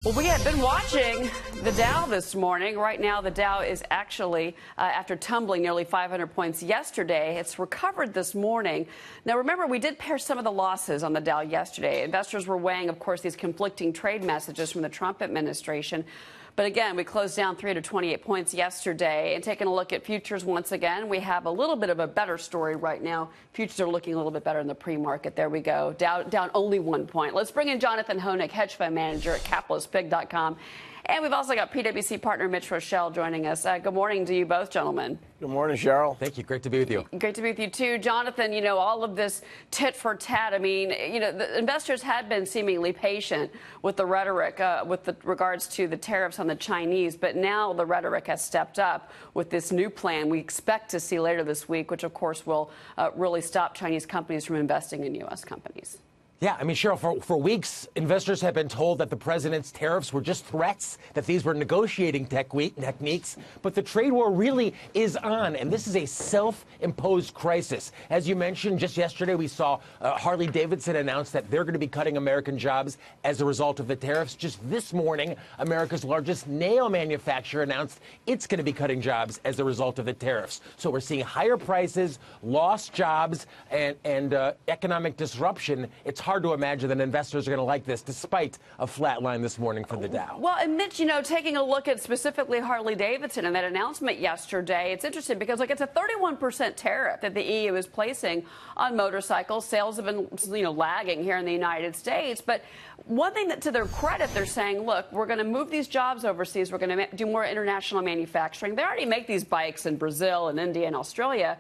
Well, we have been watching the Dow this morning. Right now, the Dow is actually, after tumbling nearly 500 points yesterday, it's recovered this morning. Now, remember, we did pair some of the losses on the Dow yesterday. Investors were weighing, of course, these conflicting trade messages from the Trump administration. But again, we closed down 328 points yesterday. And taking a look at futures once again, we have a little bit of a better story right now. Futures are looking a little bit better in the pre-market. There we go. Down only 1 point. Let's bring in Jonathan Hoenig, hedge fund manager at capitalistpig.com. And we've also got PwC partner Mitch Roschelle joining us. Good morning to you both, gentlemen. Good morning, Cheryl. Thank you. Great to be with you. Great to be with you, too. Jonathan, you know, all of this tit for tat. I mean, you know, the investors had been seemingly patient with the rhetoric regards to the tariffs on the Chinese. But now the rhetoric has stepped up with this new plan we expect to see later this week, which, of course, will really stop Chinese companies from investing in U.S. companies. Yeah, I mean, Cheryl, for weeks, investors have been told that the president's tariffs were just threats, that these were negotiating techniques. But the trade war really is on, and this is a self-imposed crisis. As you mentioned, just yesterday, we saw Harley-Davidson announce that they're going to be cutting American jobs as a result of the tariffs. Just this morning, America's largest nail manufacturer announced it's going to be cutting jobs as a result of the tariffs. So we're seeing higher prices, lost jobs, and economic disruption. It's hard to imagine that investors are going to like this, despite a flat line this morning for the Dow. Well, and Mitch, you know, taking a look at specifically Harley-Davidson and that announcement yesterday, it's interesting because, like, it's a 31% tariff that the EU is placing on motorcycles. Sales have been, you know, lagging here in the United States. But one thing that, to their credit, they're saying, look, we're going to move these jobs overseas. We're going to do more international manufacturing. They already make these bikes in Brazil and India and Australia.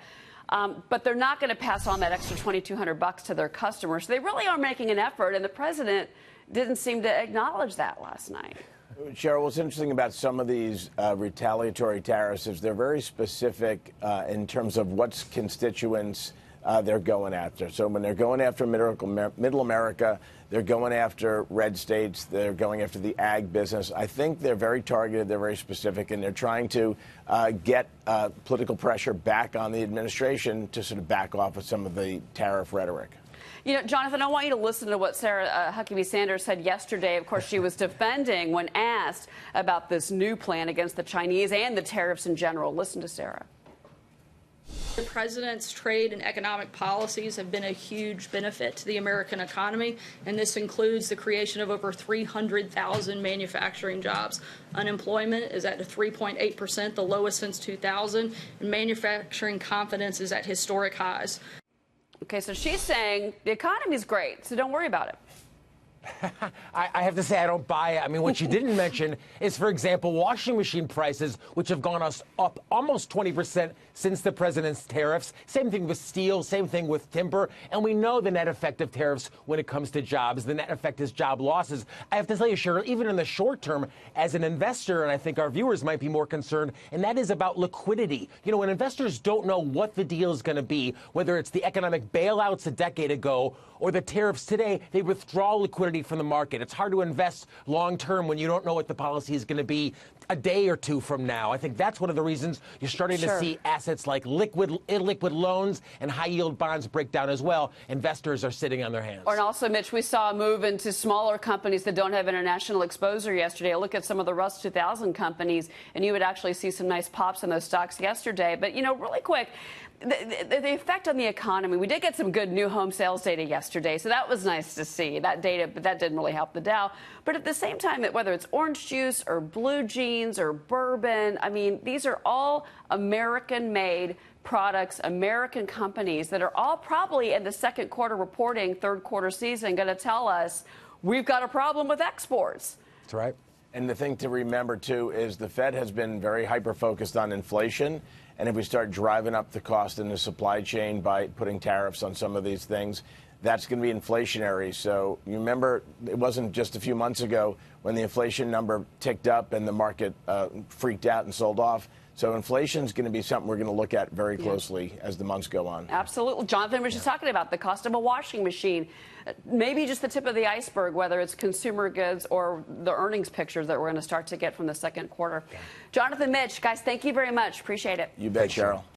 But they're not going to pass on that extra $2,200 to their customers. So they really are making an effort, and the president didn't seem to acknowledge that last night. Cheryl, what's interesting about some of these retaliatory tariffs is they're very specific in terms of what constituents they're going after. So when they're going after middle America, they're going after red states, they're going after the ag business. I think they're very targeted, they're very specific, and they're trying to get political pressure back on the administration to sort of back off of some of the tariff rhetoric. You know, Jonathan, I want you to listen to what Sarah Huckabee Sanders said yesterday. Of course, she was defending when asked about this new plan against the Chinese and the tariffs in general. Listen to Sarah. The president's trade and economic policies have been a huge benefit to the American economy, and this includes the creation of over 300,000 manufacturing jobs. Unemployment is at 3.8%, the lowest since 2000, and manufacturing confidence is at historic highs. Okay, so she's saying the economy's great, so don't worry about it. I have to say I don't buy it. I mean, what she didn't mention is, for example, washing machine prices, which have gone up almost 20% since the president's tariffs. Same thing with steel, same thing with timber. And we know the net effect of tariffs when it comes to jobs. The net effect is job losses. I have to tell you, Cheryl, even in the short term, as an investor, and I think our viewers might be more concerned, and that is about liquidity. You know, when investors don't know what the deal is going to be, whether it's the economic bailouts a decade ago or the tariffs today, they withdraw liquidity from the market. It's hard to invest long term when you don't know what the policy is going to be a day or two from now. I think that's one of the reasons you're starting to see assets like illiquid loans and high yield bonds break down as well. Investors are sitting on their hands. And also, Mitch, we saw a move into smaller companies that don't have international exposure yesterday. I look at some of the Rust 2000 companies, and you would actually see some nice pops in those stocks yesterday. But, you know, really quick, the effect on the economy, we did get some good new home sales data yesterday, so that was nice to see, that data, but that didn't really help the Dow. But at the same time, whether it's orange juice or blue jeans or bourbon, I mean, these are all American-made products, American companies that are all probably in the second quarter reporting, third quarter season, going to tell us we've got a problem with exports. That's right. And the thing to remember, too, is the Fed has been very hyper-focused on inflation. And if we start driving up the cost in the supply chain by putting tariffs on some of these things, that's going to be inflationary. So you remember, it wasn't just a few months ago when the inflation number ticked up and the market freaked out and sold off. So inflation is going to be something we're going to look at very closely as the months go on. Absolutely. Jonathan was just talking about the cost of a washing machine. Maybe just the tip of the iceberg, whether it's consumer goods or the earnings pictures that we're going to start to get from the second quarter. Jonathan, Mitch, guys, thank you very much. Appreciate it. You bet, Cheryl.